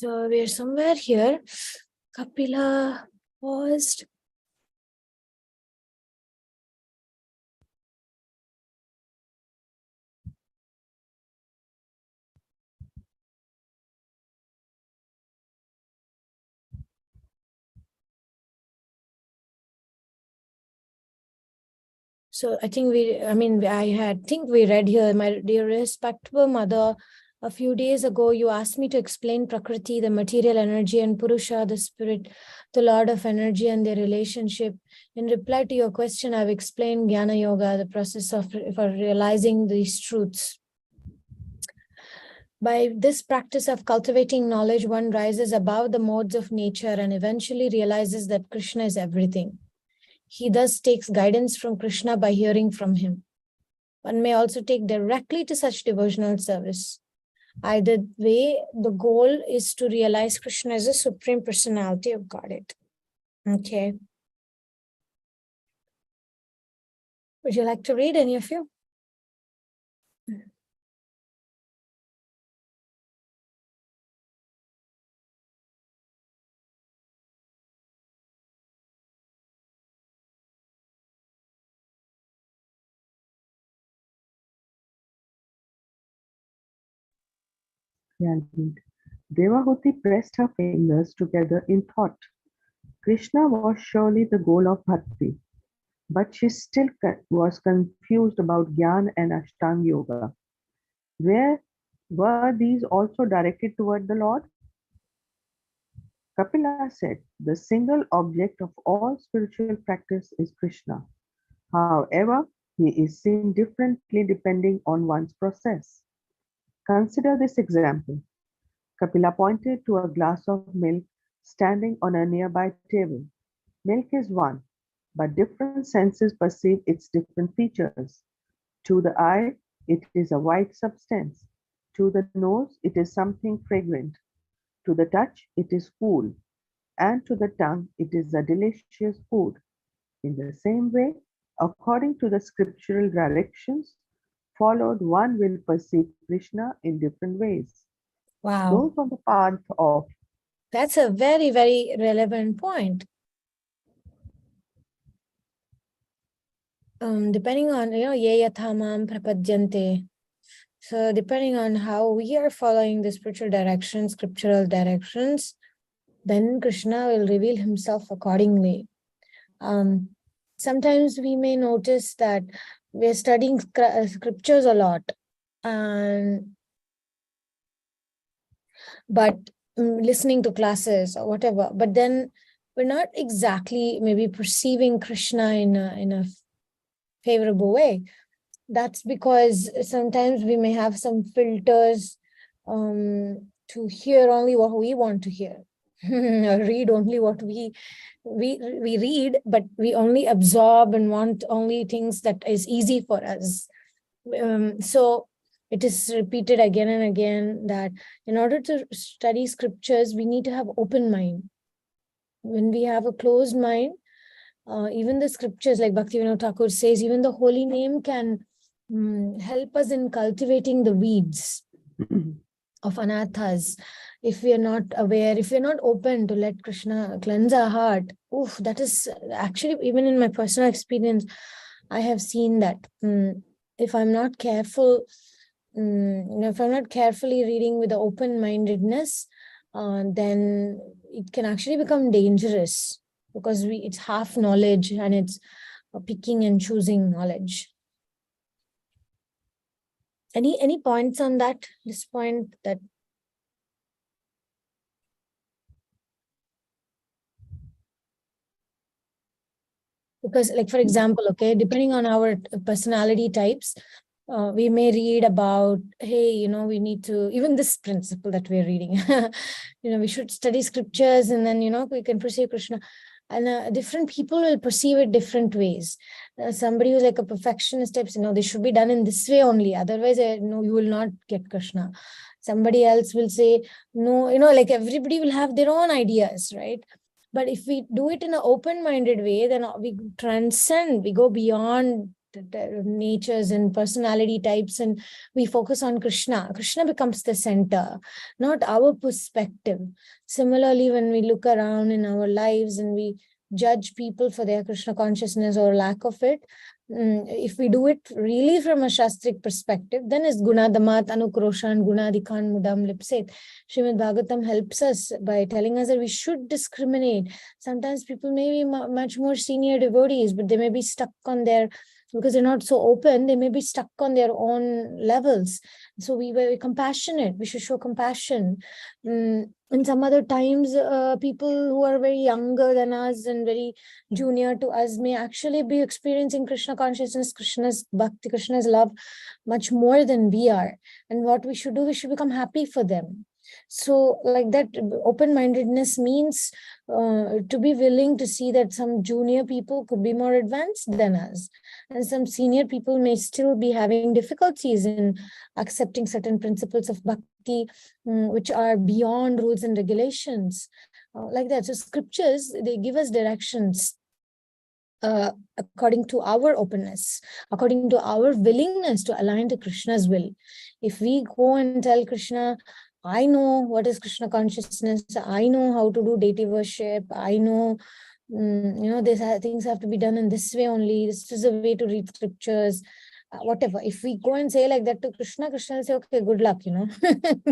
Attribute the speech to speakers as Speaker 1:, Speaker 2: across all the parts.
Speaker 1: So we're somewhere here. Kapila paused. So I think think we read here, my dear respectable mother, a few days ago, you asked me to explain Prakriti, the material energy, and Purusha, the spirit, the Lord of energy and their relationship. In reply to your question, I've explained Jnana Yoga, the process for realizing these truths. By this practice of cultivating knowledge, one rises above the modes of nature and eventually realizes that Krishna is everything. He thus takes guidance from Krishna by hearing from him. One may also take directly to such devotional service. Either way, the goal is to realize Krishna as a supreme personality of Godhead. Okay. Would you like to read, any of you?
Speaker 2: Yeah, indeed. Devahuti pressed her fingers together in thought. Krishna was surely the goal of bhakti, but she still was confused about Gyan and Ashtanga Yoga. Where were these also directed toward the Lord? Kapila said, the single object of all spiritual practice is Krishna. However, he is seen differently depending on one's process. Consider this example. Kapila pointed to a glass of milk standing on a nearby table. Milk is one, but different senses perceive its different features. To the eye, it is a white substance. To the nose, it is something fragrant. To the touch, it is cool. And to the tongue, it is a delicious food. In the same way, according to the scriptural directions followed, one will perceive Krishna in different ways.
Speaker 1: Wow.
Speaker 2: Those on the path of.
Speaker 1: That's a very, very relevant point. Depending on, ye yathamam prapadyante. So depending on how we are following the spiritual directions, scriptural directions, then Krishna will reveal himself accordingly. Sometimes we may notice that we're studying scriptures a lot, but listening to classes or whatever, but then we're not exactly maybe perceiving Krishna in a favorable way. That's because sometimes we may have some filters to hear only what we want to hear, or read only what we read, but we only absorb and want only things that is easy for us. So it is repeated again and again that in order to study scriptures, we need to have open mind. When we have a closed mind, even the scriptures, like Bhaktivinoda Thakur says, even the holy name can help us in cultivating the weeds of anathas. If we are not aware, if we are not open to let Krishna cleanse our heart, that is actually, even in my personal experience, I have seen that if I'm not careful, if I'm not carefully reading with the open-mindedness, then it can actually become dangerous, because it's half knowledge and it's picking and choosing knowledge. Any points on that? This point that. Because, like, for example, okay, depending on our personality types, we may read about, hey, we need to, even this principle that we're reading, we should study scriptures and then, we can perceive Krishna. And different people will perceive it different ways. Somebody who's like a perfectionist type, they should be done in this way only. Otherwise, no, you will not get Krishna. Somebody else will say, no, like everybody will have their own ideas, right? But if we do it in an open-minded way, then we transcend, we go beyond natures and personality types, and we focus on Krishna, Krishna becomes the center, not our perspective. Similarly, when we look around in our lives and we judge people for their Krishna consciousness or lack of it, if we do it really from a Shastric perspective, then it's Gunadamat, Anukroshan, Gunadikan, Mudam, Lipset. Srimad Bhagavatam helps us by telling us that we should discriminate. Sometimes people may be much more senior devotees, but they may be stuck on their, because they're not so open, they may be stuck on their own levels. So we were compassionate. We should show compassion. And some other times, people who are very younger than us and very junior to us may actually be experiencing Krishna consciousness, Krishna's bhakti, Krishna's love much more than we are. And what we should do, we should become happy for them. So like that, open-mindedness means to be willing to see that some junior people could be more advanced than us, and some senior people may still be having difficulties in accepting certain principles of bhakti, which are beyond rules and regulations, like that. So scriptures, they give us directions according to our openness, according to our willingness to align to Krishna's will. If we go and tell Krishna, I know what is Krishna consciousness, I know how to do deity worship, I know, these things have to be done in this way only, this is a way to read scriptures, whatever. If we go and say like that to Krishna, Krishna will say, okay, good luck,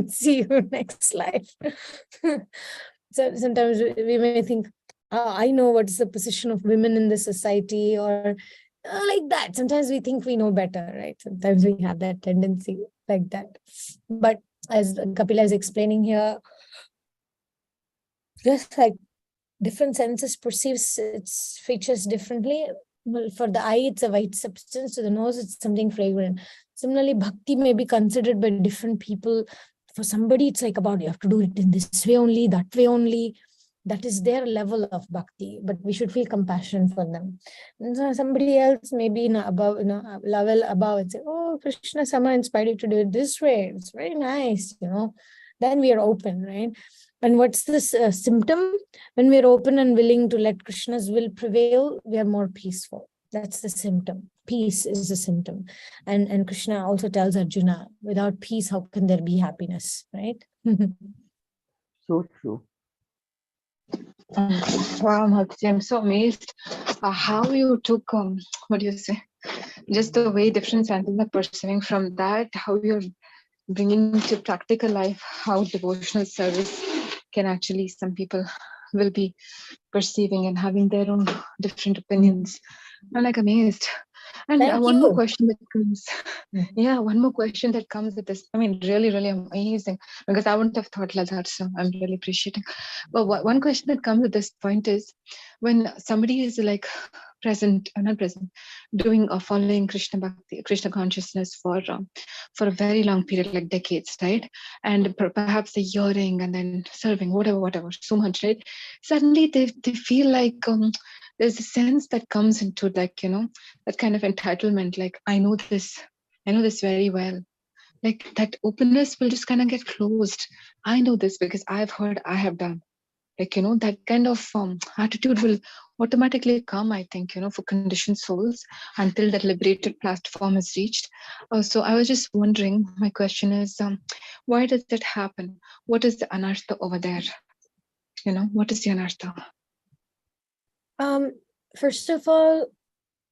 Speaker 1: see you next life. So sometimes we may think, I know what's the position of women in the society, or like that. Sometimes we think we know better, right? Sometimes we have that tendency like that. But as Kapila is explaining here, just like different senses perceives its features differently. Well, for the eye, it's a white substance. To the nose, it's something fragrant. Similarly, bhakti may be considered by different people. For somebody, it's like about, you have to do it in this way only, that way only. That is their level of bhakti, but we should feel compassion for them. And so somebody else may be above, level above, and say, oh, Krishna Sama inspired you to do it this way. It's very nice, Then we are open, right? And what's this symptom? When we're open and willing to let Krishna's will prevail, we are more peaceful. That's the symptom. Peace is the symptom. And Krishna also tells Arjuna, without peace, how can there be happiness, right?
Speaker 2: So true.
Speaker 3: Wow, Bhakti, I'm so amazed how you took, what do you say, just the way different senses are perceiving from that, how you're bringing to practical life, how devotional service can actually, some people will be perceiving and having their own different opinions. I'm like amazed. And one more question that comes. Yeah, one more question that comes with this. I mean, really, really amazing, because I wouldn't have thought like that. So I'm really appreciating. But one question that comes at this point is, when somebody is like not present, doing or following Krishna Bhakti, Krishna consciousness for a very long period, like decades, right? And perhaps a hearing and then serving, whatever, so much, right? Suddenly they feel like there's a sense that comes into, like, that kind of entitlement, like, I know this very well. Like that openness will just kind of get closed. I know this because I've heard, I have done. Like, that kind of attitude will automatically come, I think, for conditioned souls until that liberated platform is reached. So I was just wondering, my question is, why does that happen? What is the anartha over there? What is the anartha?
Speaker 1: First of all,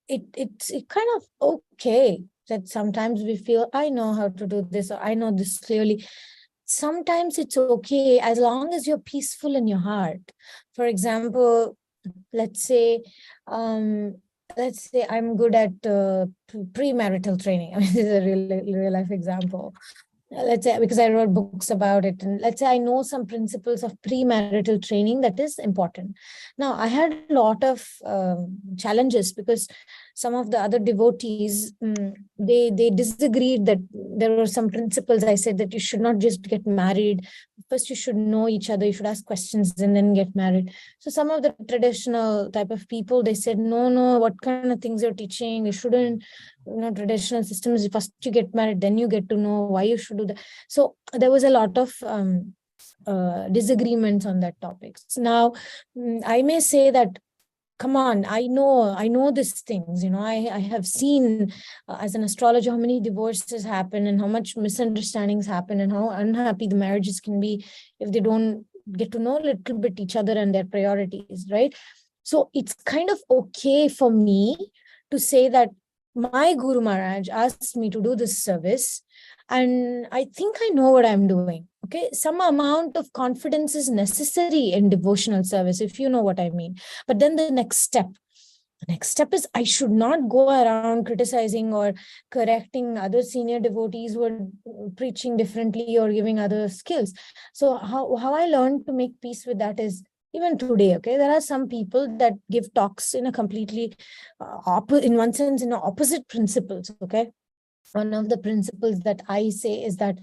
Speaker 1: it's kind of okay that sometimes we feel, I know how to do this, or I know this clearly. Sometimes it's okay as long as you're peaceful in your heart. For example, let's say I'm good at premarital training. I mean, this is a real life example. Let's say, because I wrote books about it, and let's say I know some principles of premarital training that is important. Now, I had a lot of challenges because some of the other devotees, they disagreed that there were some principles. I said that you should not just get married. First, you should know each other. You should ask questions and then get married. So some of the traditional type of people, they said, no, what kind of things you're teaching? You shouldn't, traditional systems, first you get married, then you get to know why you should do that. So there was a lot of disagreements on that topic. So now, I may say that come on, I know these things, I have seen as an astrologer how many divorces happen and how much misunderstandings happen and how unhappy the marriages can be if they don't get to know a little bit each other and their priorities, right? So it's kind of okay for me to say that my Guru Maharaj asked me to do this service, and I think I know what I'm doing. Okay, some amount of confidence is necessary in devotional service, if you know what I mean. But then the next step is I should not go around criticizing or correcting other senior devotees who are preaching differently or giving other skills. So how I learned to make peace with that is even today, okay, there are some people that give talks in a completely in one sense, in opposite principles, okay. One of the principles that I say is that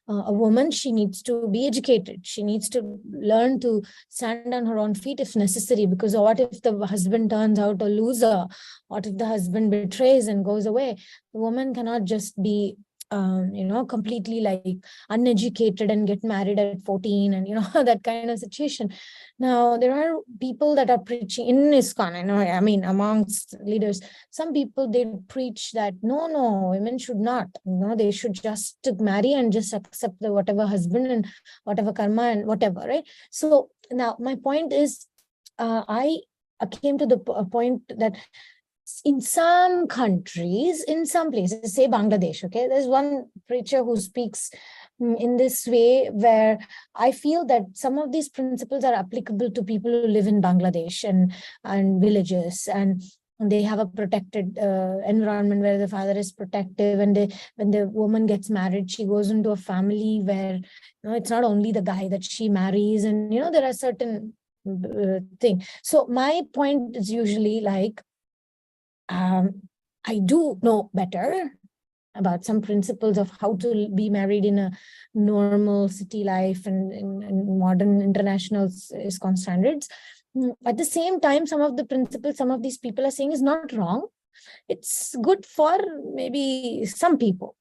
Speaker 1: a woman, she needs to be educated. She needs to learn to stand on her own feet if necessary, because what if the husband turns out a loser? What if the husband betrays and goes away? The woman cannot just be completely like uneducated and get married at 14 and that kind of situation. Now there are people that are preaching in ISKCON, I mean amongst leaders, some people, they preach that no, women should not, they should just marry and just accept the whatever husband and whatever karma and whatever, right? So now my point is, I came to the point that in some countries, in some places, say Bangladesh, okay, there's one preacher who speaks in this way where I feel that some of these principles are applicable to people who live in Bangladesh and villages, and they have a protected environment where the father is protective, and when the woman gets married, she goes into a family where it's not only the guy that she marries, and there are certain thing. So my point is usually like, I do know better about some principles of how to be married in a normal city life and in modern international ISKCON standards. At the same time, some of the principles some of these people are saying is not wrong. It's good for maybe some people.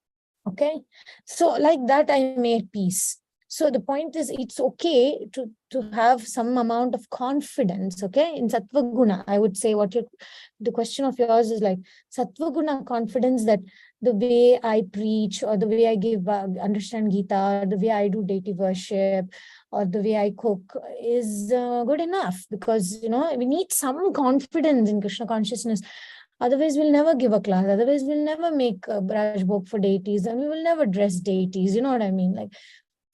Speaker 1: Okay. So like that, I made peace. So the point is, it's okay to have some amount of confidence, okay, in Sattva Guna. I would say the question of yours is like Sattva Guna confidence, that the way I preach or the way I give understand Gita, the way I do deity worship or the way I cook is good enough, because we need some confidence in Krishna consciousness. Otherwise, we'll never give a class. Otherwise, we'll never make a Rajbhog for deities, and we will never dress deities. You know what I mean? Like,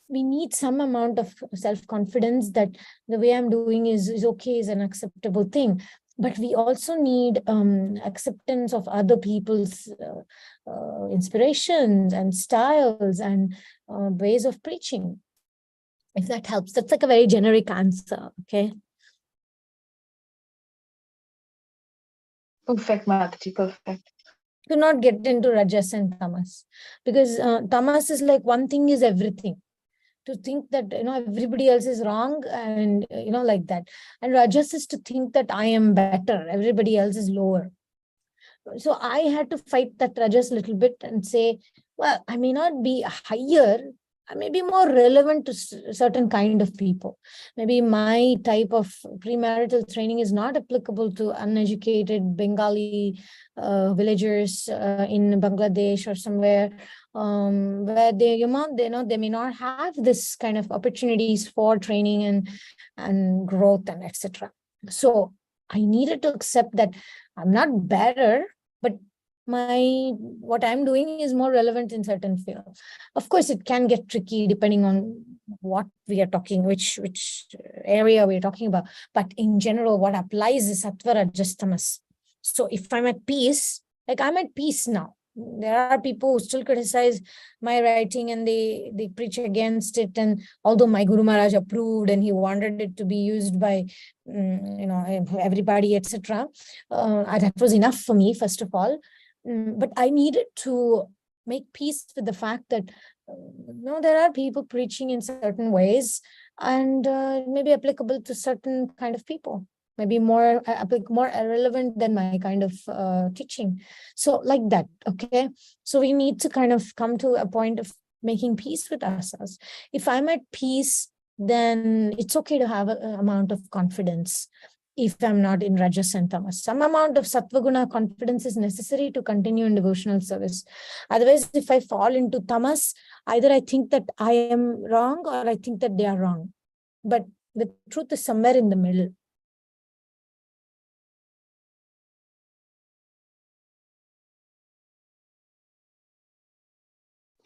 Speaker 1: we need some amount of self-confidence that the way I'm doing is okay, is an acceptable thing. But we also need acceptance of other people's inspirations and styles and ways of preaching. If that helps, that's like a very generic answer, okay?
Speaker 3: Perfect, Mataji, perfect.
Speaker 1: Do not get into Rajas and Tamas, because Tamas is like one thing is everything. To think that everybody else is wrong and like that, and Rajas is to think that I am better, everybody else is lower. So I had to fight that Rajas a little bit and say, well, I may not be higher, I may be more relevant to certain kind of people. Maybe my type of premarital training is not applicable to uneducated Bengali villagers in Bangladesh or somewhere where they may not have this kind of opportunities for training and growth and etc. So I needed to accept that I'm not better, but what I'm doing is more relevant in certain fields. Of course, it can get tricky depending on what we are talking, which area we're talking about. But in general, what applies is Sattva, Rajas, Tamas. So if I'm at peace, like I'm at peace now. There are people who still criticize my writing and they preach against it. And although my Guru Maharaj approved and he wanted it to be used by everybody, etc., that was enough for me, first of all. But I needed to make peace with the fact that there are people preaching in certain ways and maybe applicable to certain kind of people, maybe more relevant than my kind of teaching. So like that, okay? So we need to kind of come to a point of making peace with ourselves. If I'm at peace, then it's okay to have an amount of confidence. if I'm not in Rajas and Tamas. Some amount of Sattvaguna confidence is necessary to continue in devotional service. Otherwise, if I fall into Tamas, either I think that I am wrong or I think that they are wrong. But the truth is somewhere in the middle.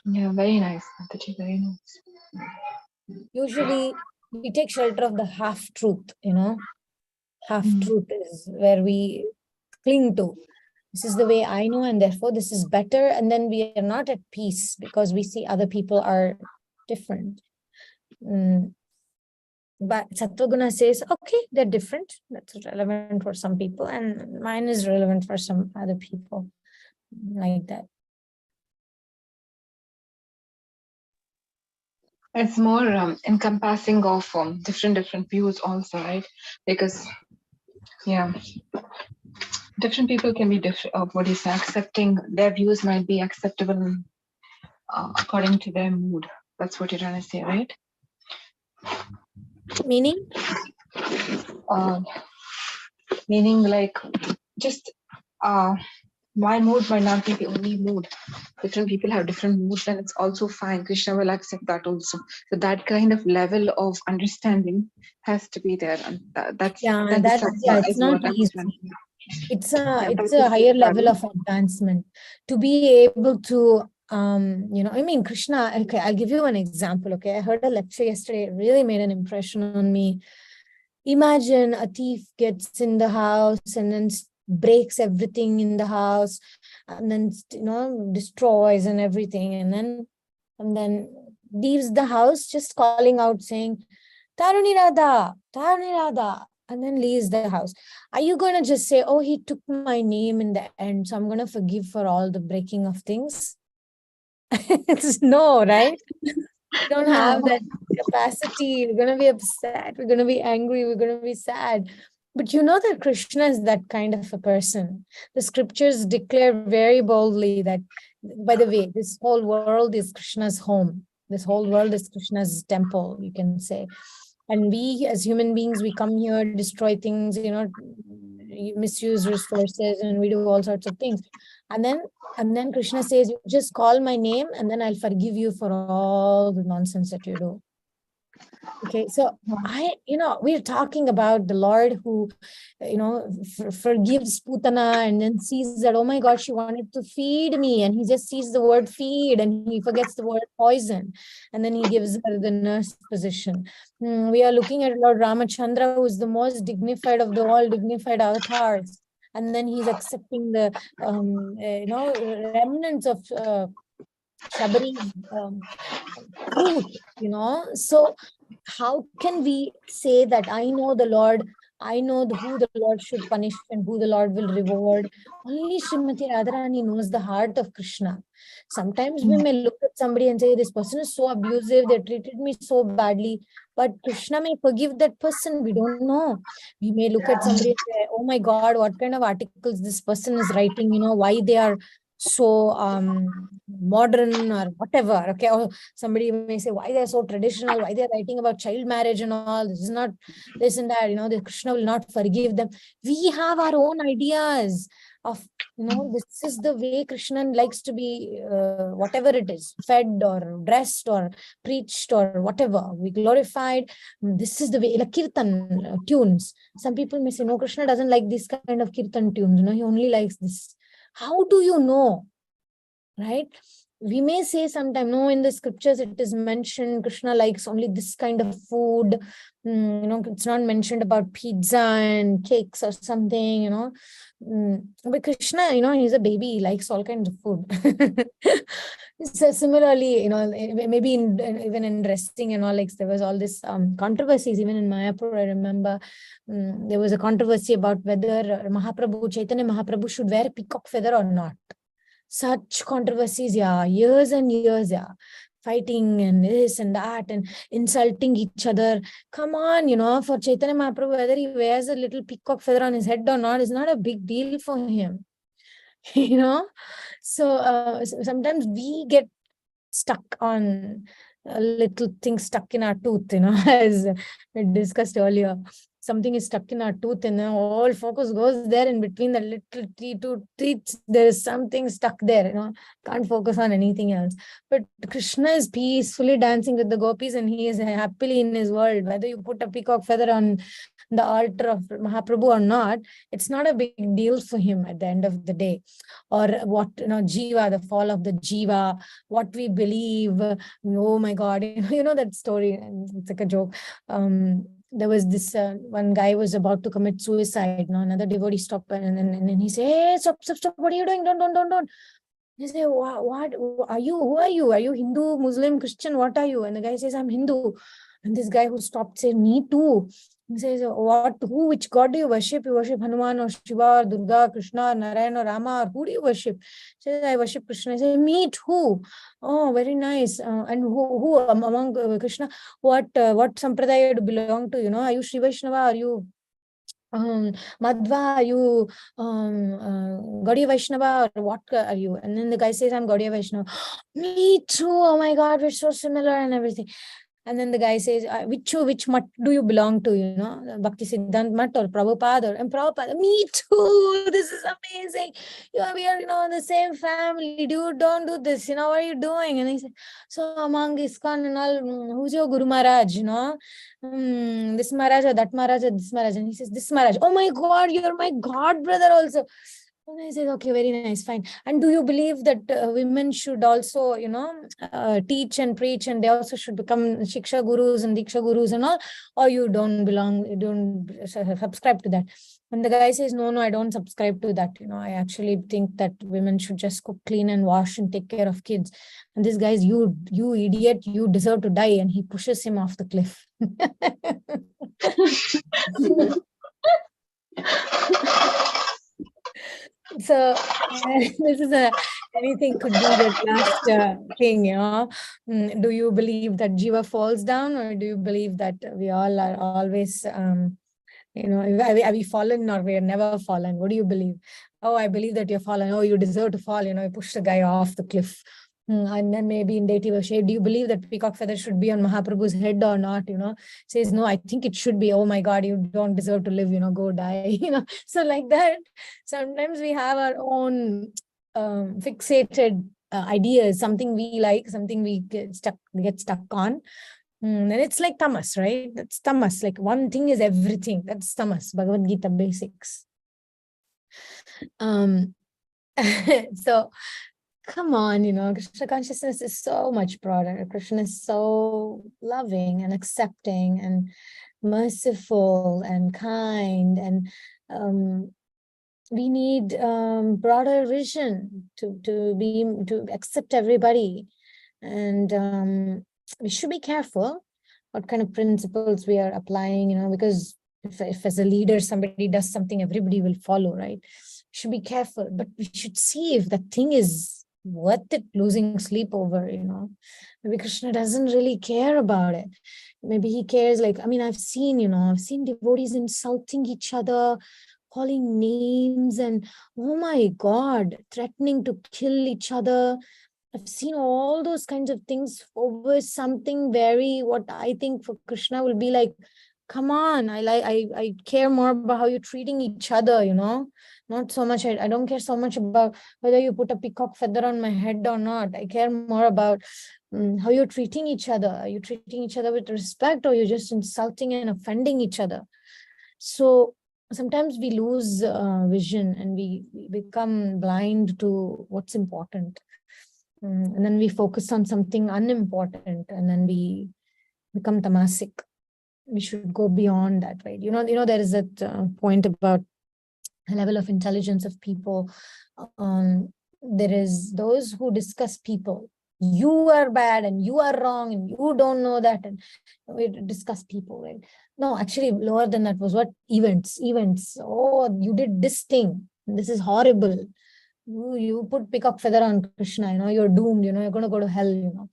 Speaker 3: Yeah, very nice, Mataji, very nice.
Speaker 1: Usually, we take shelter of the half-truth, Half-truth is where we cling to. This is the way I know, and therefore this is better. And then we are not at peace because we see other people are different. But Sattvaguna says, okay, they're different. That's relevant for some people, and mine is relevant for some other people. Like that.
Speaker 3: It's more encompassing of different views also, right? Because, yeah, different people can be different. What is accepting their views might be acceptable according to their mood. That's what you're trying to say, right?
Speaker 1: Meaning?
Speaker 3: Meaning like just my mood might not be the only mood. Different people have different moods, and it's also fine. Krishna will accept that also. So that kind of level of understanding has to be there, and that's
Speaker 1: it's not
Speaker 3: what I'm
Speaker 1: easy.
Speaker 3: trying.
Speaker 1: It's a higher level of advancement to be able to Krishna. Okay, I'll give you an example. Okay, I heard a lecture yesterday. It really made an impression on me. Imagine a thief gets in the house and then breaks everything in the house, and then destroys and everything, and then leaves the house just calling out saying, Taruni Radha, Taruni Radha, and then leaves the house. Are you going to just say, oh, he took my name in the end, so I'm going to forgive for all the breaking of things? No, right? We don't have that capacity. We're going to be upset. We're going to be angry. We're going to be sad. But you know that Krishna is that kind of a person. The scriptures declare very boldly that, by the way, this whole world is Krishna's home. This whole world is Krishna's temple, you can say. And we as human beings, we come here, destroy things, misuse resources, and we do all sorts of things. And then Krishna says, you just call my name and then I'll forgive you for all the nonsense that you do. Okay, so we're talking about the Lord who, forgives Putana and then sees that, oh my God, she wanted to feed me. And he just sees the word feed and he forgets the word poison. And then he gives her the nurse position. We are looking at Lord Ramachandra, who is the most dignified of the all dignified avatars. And then he's accepting the, remnants of Shabari's fruit, So how can we say that I know the Lord, I know who the Lord should punish and who the Lord will reward? Only Srimati Radharani knows the heart of Krishna. Sometimes we may look at somebody and say, this person is so abusive, they treated me so badly, but Krishna may forgive that person. We don't know. We may look at somebody and say, oh my God, what kind of articles this person is writing, why they are so modern or whatever. Okay, or somebody may say why they're so traditional, why they're writing about child marriage and all. This is not this and that. The Krishna will not forgive them. We have our own ideas of this is the way Krishna likes to be, whatever it is, fed or dressed or preached or whatever, we glorified. This is the way, like kirtan tunes. Some people may say, no, Krishna doesn't like this kind of kirtan tunes. He only likes this. How do you know? Right? We may say sometime, no, in the scriptures it is mentioned Krishna likes only this kind of food. It's not mentioned about pizza and cakes or something, but Krishna, he's a baby, he likes all kinds of food. So similarly, maybe even in dressing and all, like there was all this controversies, even in Mayapur. I remember there was a controversy about whether Chaitanya Mahaprabhu should wear a peacock feather or not. Such controversies, years and years, fighting and this and that and insulting each other. Come on, for Chaitanya Mahaprabhu, whether he wears a little peacock feather on his head or not is not a big deal for him. So sometimes we get stuck on a little thing stuck in our tooth, as we discussed earlier. something is stuck in our tooth and then all focus goes there in between the little two teeth. There is something stuck there, can't focus on anything else. But Krishna is peacefully dancing with the gopis and he is happily in his world. Whether you put a peacock feather on the altar of Mahaprabhu or not, it's not a big deal for him at the end of the day. Or what, Jiva, the fall of the Jiva, what we believe. Oh my God, that story, it's like a joke. There was this one guy was about to commit suicide. Another devotee stopped and he said, "Hey, stop! What are you doing? Don't!" He said, "What are you? Who are you? Are you Hindu, Muslim, Christian? What are you?" And the guy says, "I'm Hindu." And this guy who stopped said, "Me too." He says, "What? Who? Which God do you worship? You worship Hanuman or Shiva or Durga, Krishna, or Narayana or Rama, or who do you worship?" He says, "I worship Krishna." I say, "Me too." "Oh, very nice. And who among Krishna? What sampradaya do you belong to? Are you Shiva Vaishnava? Are you Madhva, are you Gaudiya Vaishnava, or what are you?" And then the guy says, "I'm Gaudiya Vaishnava." "Me too. Oh my God, we're so similar and everything." And then the guy says, which mutt do you belong to, Bhakti Siddhant Mutt or Prabhupada?" And Prabhupada, "Me too. This is amazing. We are, in the same family. Dude, don't do this. What are you doing?" And he said, "So among ISKCON and all, who's your Guru Maharaj, this Maharaj or that Maharaj or this Maharaj?" And he says, "This Maharaj." "Oh my God, you're my God brother also." And I said, "Okay, very nice, fine. And do you believe that women should also, teach and preach, and they also should become Shiksha Gurus and Diksha Gurus and all, or you don't subscribe to that?" And the guy says, "No, I don't subscribe to that. I actually think that women should just cook, clean and wash and take care of kids." And this guy's, you idiot, you deserve to die." And he pushes him off the cliff. So this is anything could be the last thing, do you believe that Jiva falls down, or do you believe that we all are always, are we fallen or we are never fallen? What do you believe? "Oh, I believe that you're fallen." "Oh, you deserve to fall, you push the guy off the cliff." And then maybe in dative shade, "Do you believe that peacock feather should be on Mahaprabhu's head or not?" Says, "No, I think it should be." "Oh my God, you don't deserve to live, go die." So like that, sometimes we have our own fixated ideas, something we like, something we get stuck on. And it's like tamas, right? That's tamas. Like one thing is everything. That's tamas, Bhagavad Gita basics. So come on, Krishna consciousness is so much broader. Krishna is so loving and accepting and merciful and kind, and we need broader vision to accept everybody. And we should be careful what kind of principles we are applying, because if as a leader somebody does something, everybody will follow, right? We should be careful, but we should see if that thing is worth it losing sleep over. Maybe Krishna doesn't really care about it. Maybe he cares, like, I've seen devotees insulting each other, calling names, and oh my God, threatening to kill each other. I've seen all those kinds of things over something very, what I think for Krishna will be like, come on, I care more about how you're treating each other, not so much. I don't care so much about whether you put a peacock feather on my head or not. I care more about how you're treating each other. Are you treating each other with respect, or you're just insulting and offending each other? So sometimes we lose vision and we become blind to what's important. And then we focus on something unimportant, and then we become tamasic. We should go beyond that, right? There is that point about the level of intelligence of people. There is those who discuss people. You are bad and you are wrong and you don't know that, and we discuss people, right? No, actually lower than that was what? Events. Oh, you did this thing. This is horrible. You put peacock feather on Krishna, you're doomed, you're going to go to hell,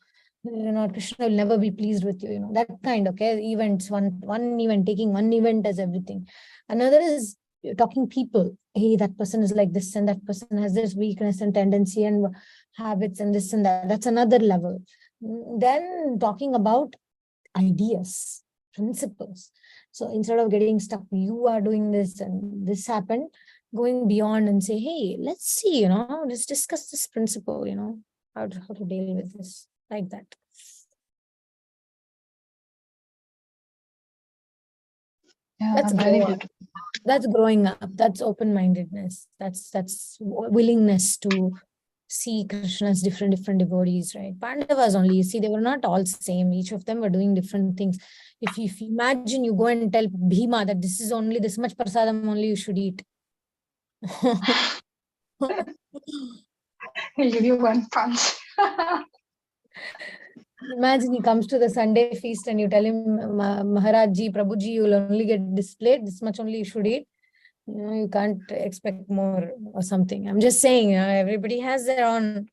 Speaker 1: Krishna will never be pleased with you, that kind. Okay, events, one event, taking one event as everything. Another is talking people. Hey, that person is like this, and that person has this weakness and tendency and habits and this and that. That's another level. Then talking about ideas, principles. So instead of getting stuck, you are doing this and this happened, going beyond and say, hey, let's see, let's discuss this principle, how to deal with this, like that.
Speaker 3: Yeah,
Speaker 1: That's
Speaker 3: very
Speaker 1: growing.
Speaker 3: beautiful.
Speaker 1: That's growing up. That's open-mindedness. That's willingness to see Krishna's different devotees, right? Pandavas only, you see, they were not all same. Each of them were doing different things. If you imagine, you go and tell Bhima that this is only this much prasadam only you should eat.
Speaker 3: He'll give you one punch.
Speaker 1: Imagine he comes to the Sunday feast and you tell him, Maharajji, Prabhuji, you will only get this plate, this much only you should eat. You can't expect more or something. I'm just saying, everybody has their own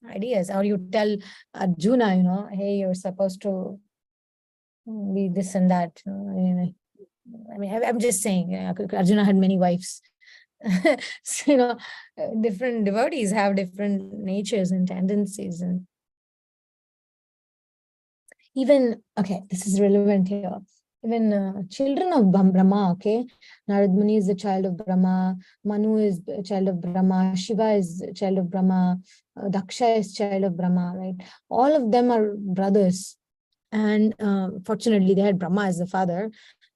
Speaker 1: ideas. Or you tell Arjuna, hey, you're supposed to be this and that. I mean, I'm just saying, Arjuna had many wives. So, different devotees have different natures and tendencies. And even, okay, this is relevant here. Even children of Brahma, okay? Narad Muni is the child of Brahma, Manu is the child of Brahma, Shiva is the child of Brahma, Daksha is child of Brahma, right? All of them are brothers. And fortunately, they had Brahma as the father.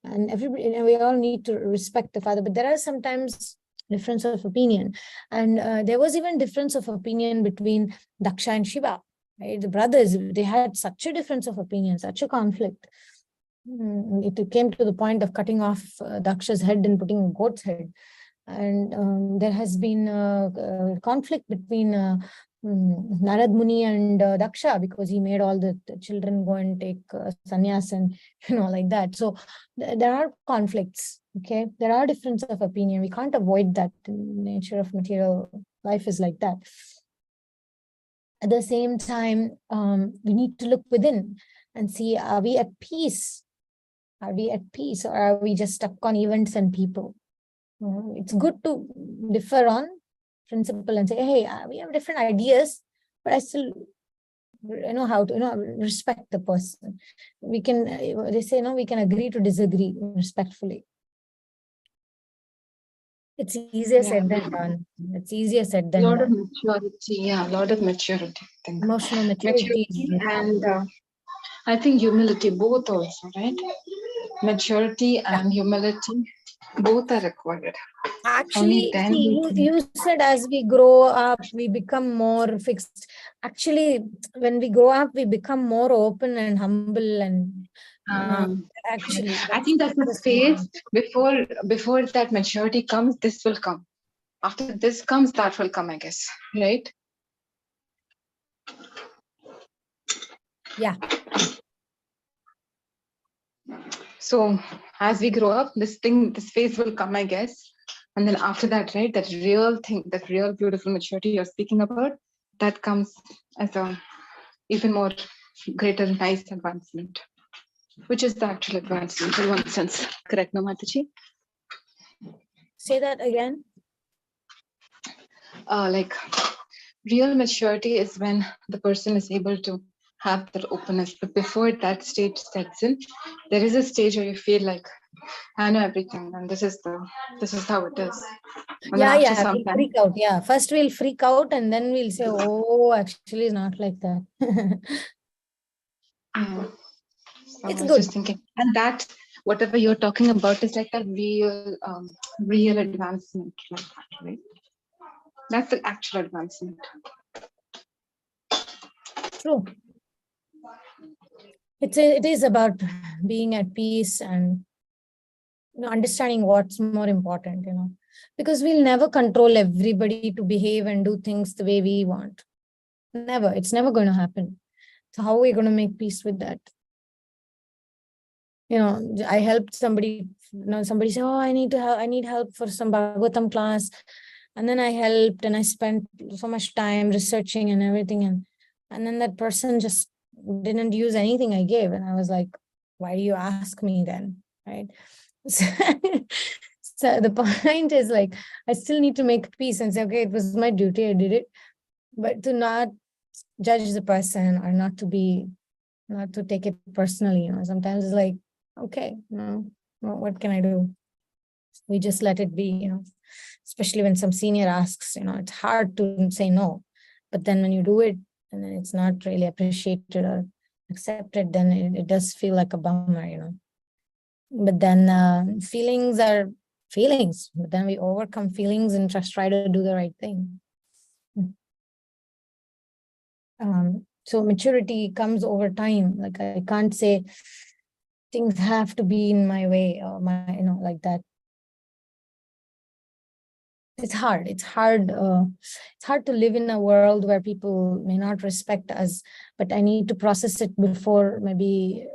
Speaker 1: And everybody, we all need to respect the father, but there are sometimes difference of opinion. And there was even difference of opinion between Daksha and Shiva, right? The brothers, they had such a difference of opinion, such a conflict. It came to the point of cutting off Daksha's head and putting a goat's head. And there has been a conflict between Narad Muni and Daksha, because he made all the children go and take sannyas and like that. So there are conflicts. Okay, there are differences of opinion. We can't avoid that. The nature of material life is like that. At the same time, we need to look within and see, are we at peace? Are we at peace, or are we just stuck on events and people? It's good to differ on principle and say, hey, we have different ideas, but I still how to respect the person. We can, they say, we can agree to disagree respectfully. It's easier said than done. It's easier said than
Speaker 3: A lot
Speaker 1: done.
Speaker 3: of maturity, yeah, a lot of maturity. I think.
Speaker 1: Emotional maturity
Speaker 3: and I think humility, both also, right? Maturity and humility, both are required.
Speaker 1: Actually, see, you said as we grow up, we become more fixed. Actually, when we grow up, we become more open and humble. And actually,
Speaker 3: I think that's the phase before that maturity comes, this will come. After this comes, that will come, I guess, right?
Speaker 1: Yeah.
Speaker 3: So as we grow up, this phase will come, I guess. And then after that, right, that real thing, that real beautiful maturity you're speaking about, that comes as a even more greater, nice advancement, which is the actual advancement in one sense. Correct, no, Mataji?
Speaker 1: Say that again.
Speaker 3: Like real maturity is when the person is able to have that openness, but before that stage sets in, there is a stage where you feel like, I know everything, and this is how it is. And
Speaker 1: Yeah, we'll freak out. Yeah, first we'll freak out, and then we'll say, oh, actually it's not like that.
Speaker 3: So
Speaker 1: it's
Speaker 3: I was
Speaker 1: good.
Speaker 3: just thinking, and that whatever you're talking about is like a real advancement, like that, right? That's the actual advancement.
Speaker 1: True. It is about being at peace and understanding what's more important, because we'll never control everybody to behave and do things the way we want. Never. It's never going to happen. So how are we going to make peace with that? I helped somebody, somebody said, oh, I need help for some Bhagavatam class. And then I helped and I spent so much time researching and everything. And then that person just didn't use anything I gave. And I was like, why do you ask me then? Right. So the point is, like, I still need to make peace and say, okay, it was my duty, I did it. But to not judge the person, or not to take it personally. Sometimes it's like, okay, what can I do? We just let it be, especially when some senior asks, it's hard to say no. But then when you do it and then it's not really appreciated or accepted, then it does feel like a bummer. But then feelings are feelings, but then we overcome feelings and just try to do the right thing. So maturity comes over time. Like I can't say things have to be in my way or like that. It's hard. It's hard to live in a world where people may not respect us, but I need to process it before maybe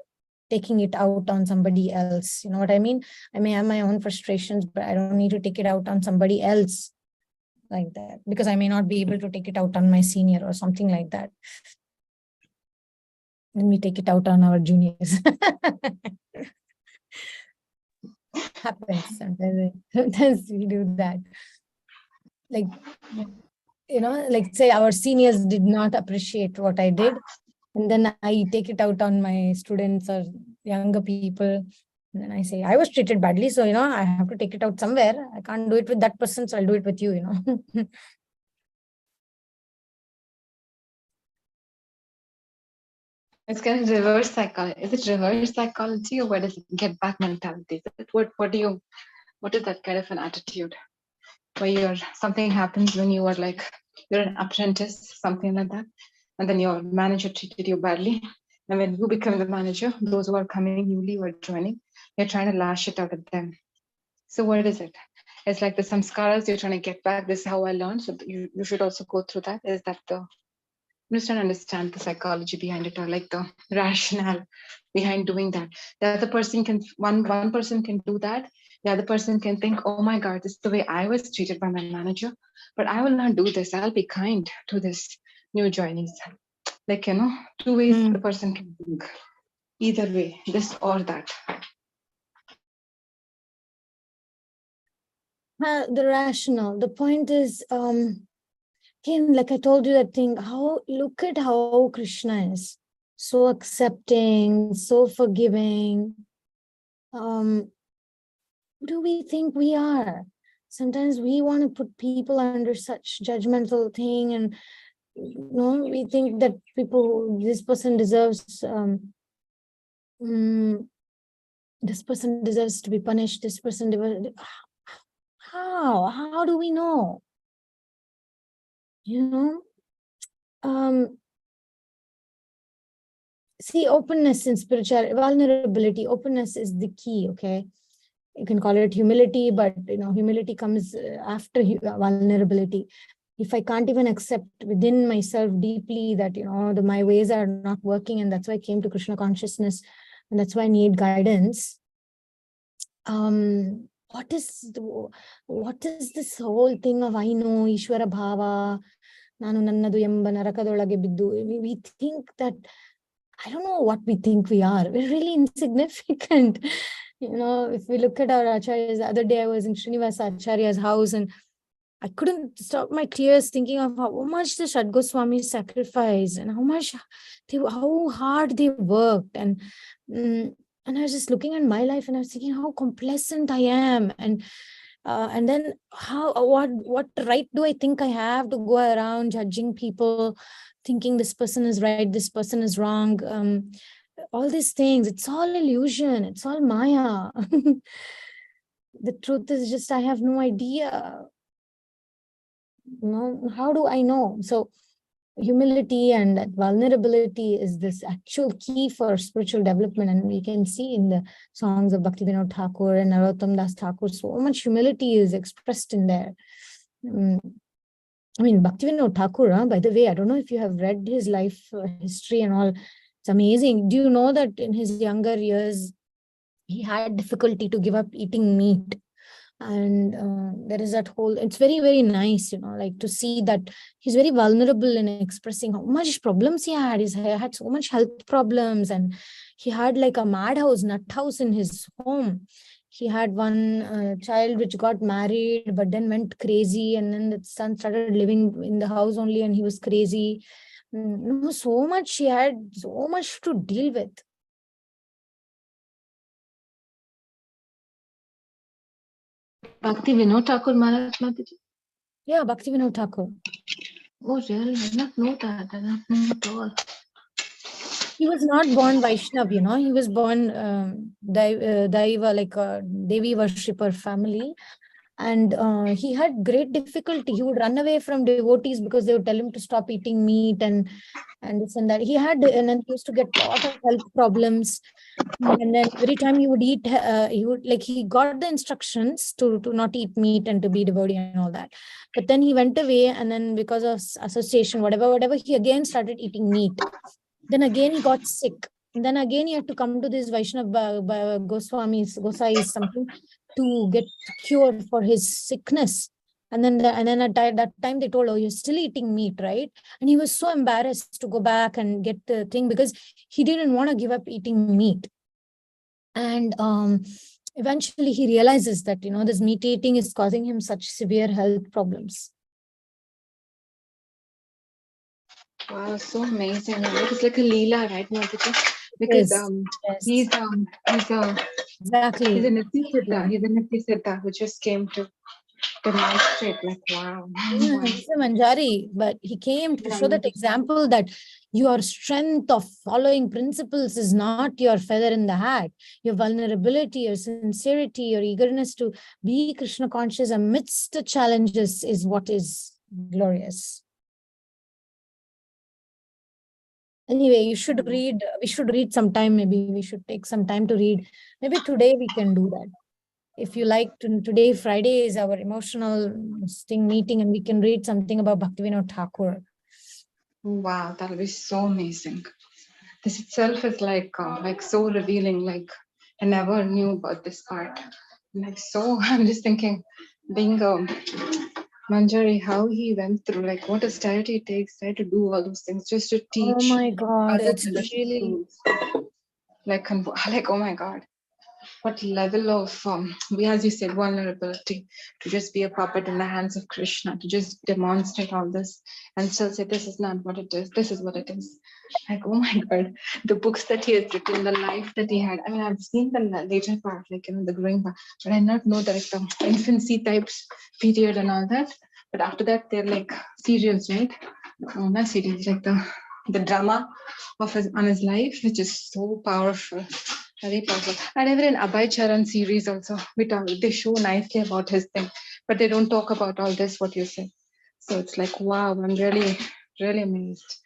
Speaker 1: taking it out on somebody else. You know what I mean? I may have my own frustrations, but I don't need to take it out on somebody else like that, because I may not be able to take it out on my senior or something like that. Then we take it out on our juniors. Happens sometimes we do that. Like, like say our seniors did not appreciate what I did, and then I take it out on my students or younger people. And then I say, I was treated badly, so I have to take it out somewhere. I can't do it with that person, so I'll do it with you.
Speaker 3: It's kind of reverse psychology. Is it reverse psychology, or what is it? Get back mentality? Is it, what is that kind of an attitude? Where something happens when you are like, you're an apprentice, something like that, and then your manager treated you badly. And when you become the manager, those who are coming newly or joining, you're trying to lash it out at them. So what is it? It's like the samskaras you're trying to get back. This is how I learned. So you should also go through that. Is that I'm just trying to understand the psychology behind it, or like the rationale behind doing that. The other person can, one person can do that. The other person can think, oh my God, this is the way I was treated by my manager, but I will not do this. I'll be kind to this new joinees. Like, two ways the person can think. Either way, this or that.
Speaker 1: The rationale. The point is, again, like I told you that thing, look at how Krishna is. So accepting, so forgiving. Who do we think we are? Sometimes we want to put people under such judgmental thing, and we think that this person deserves this person deserves to be punished. This person how do we know? See, openness in spirituality, vulnerability, openness is the key. Okay, you can call it humility, but humility comes after vulnerability. If I can't even accept within myself deeply that my ways are not working, and that's why I came to Krishna consciousness, and that's why I need guidance. What is this whole thing of I know Ishwara Bhava, Nanu Nannadu Emba Narakadolage Biddu? We think that, I don't know what we think we are. We're really insignificant. If we look at our acharyas, the other day I was in Srinivasa Acharya's house and I couldn't stop my tears thinking of how much the Shad Goswami sacrificed and how hard they worked. And I was just looking at my life and I was thinking how complacent I am. And then what right do I think I have to go around judging people, thinking this person is right, this person is wrong. All these things, it's all illusion, it's all Maya. The truth is just, I have no idea. How do I know? So humility and that vulnerability is this actual key for spiritual development. And we can see in the songs of Bhaktivinoda Thakur and Narottam Das Thakur, so much humility is expressed in there. Bhaktivinoda Thakur, by the way, I don't know if you have read his life history and all. It's amazing. Do you know that in his younger years, he had difficulty to give up eating meat? And there is that whole, it's very, very nice, like to see that he's very vulnerable in expressing how much problems he had. He had so much health problems, and he had like a madhouse, nut house in his home. He had one child which got married, but then went crazy. And then the son started living in the house only, and he was crazy. So much, he had so much to deal with.
Speaker 3: Bhakti Vinod Thakur Maharaj Mataji?
Speaker 1: Yeah, Bhaktivinoda Thakur.
Speaker 3: Oh, really? I did not know that. I did not know at all.
Speaker 1: He was not born Vaishnav, you know. He was born Daiva, like a Devi worshipper family. And he had great difficulty. He would run away from devotees because they would tell him to stop eating meat and this and that. He had, and then he used to get a lot of health problems. And then every time he would eat, he got the instructions to not eat meat and to be devotee and all that. But then he went away, and then because of association, whatever, he again started eating meat. Then again he got sick. And then again he had to come to this Vaishnav Gosais something to get cured for his sickness. And then at that time they told, oh, you're still eating meat, right? And he was so embarrassed to go back and get the thing because he didn't want to give up eating meat. And eventually he realizes that, you know, this meat eating is causing him such severe health problems.
Speaker 3: Wow, so amazing. It's like a Leela, right, Mataji? Because
Speaker 1: Yes.
Speaker 3: he's
Speaker 1: Exactly.
Speaker 3: He's a Nitya Siddha who just came to demonstrate, like, wow.
Speaker 1: Yeah, he's a Manjari, but he came to show that example that your strength of following principles is not your feather in the hat. Your vulnerability, your sincerity, your eagerness to be Krishna conscious amidst the challenges is what is glorious. Anyway, we should read sometime. Maybe we should take some time to read. Maybe today we can do that. If you like, today, Friday is our emotional meeting, and we can read something about Bhaktivinoda Thakur.
Speaker 3: Wow, that'll be so amazing. This itself is like so revealing. Like, I never knew about this part. Like, so I'm just thinking, being Manjari, how he went through, like what austerity it takes, right, to do all those things just to teach.
Speaker 1: Oh my God,
Speaker 3: other
Speaker 1: it's
Speaker 3: traditional
Speaker 1: really
Speaker 3: schools. Like oh my God, what level of as you said, vulnerability to just be a puppet in the hands of Krishna, to just demonstrate all this and still say this is not what it is, this is what it is. Like, oh my God, the books that he has written, the life that he had. I mean, I've seen the later part, like, you know, the growing part, but I not know that the infancy types period and all that. But after that, they're like serials, right? Not series, like the drama of his life, which is so powerful. Very powerful. And even in Abhay Charan series also, they show nicely about his thing, but they don't talk about all this, what you said. So it's like, wow, I'm really, really amazed.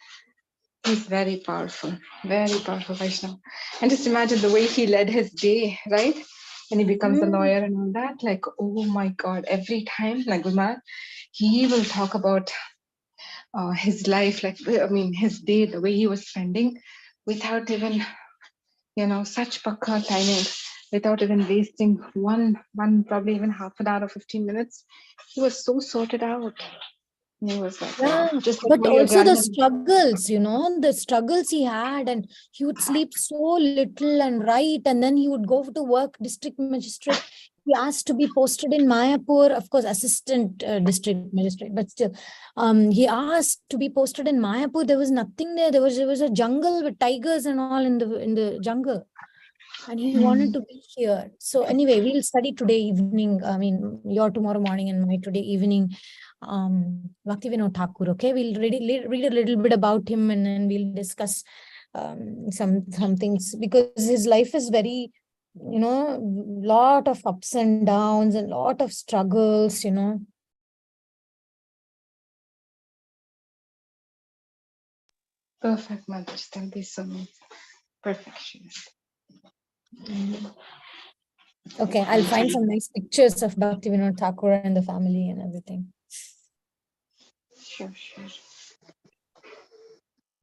Speaker 3: He's very powerful Vaishnav. And just imagine the way he led his day, right? When he becomes a lawyer and all that, like, oh my God, every time, like Gulmar, he will talk about his life, like, I mean, his day, the way he was spending without even, you know, such pakka timing, without even wasting one, probably even half an hour or 15 minutes. He was so sorted out. And he was like,
Speaker 1: Yeah,
Speaker 3: wow, just like
Speaker 1: but
Speaker 3: how your
Speaker 1: also the
Speaker 3: grandmother.
Speaker 1: struggles, you know, the struggles he had, and he would sleep so little and write, and then he would go to work, district magistrate. He asked to be posted in Mayapur, of course, assistant district magistrate, but still, he asked to be posted in Mayapur. There was nothing there. There was a jungle with tigers and all in the jungle. And he wanted to be here. So anyway, we'll study today evening. I mean, your tomorrow morning and my today evening, Bhaktivinoda Thakur. Okay, we'll read a little bit about him, and then we'll discuss some things, because his life is very, you know, lot of ups and downs and lot of struggles, you know.
Speaker 3: Perfect, Mataji. Thank you so much. Perfectionist.
Speaker 1: Okay, I'll find some nice pictures of Bhaktivinoda Thakur and the family and everything.
Speaker 3: Sure.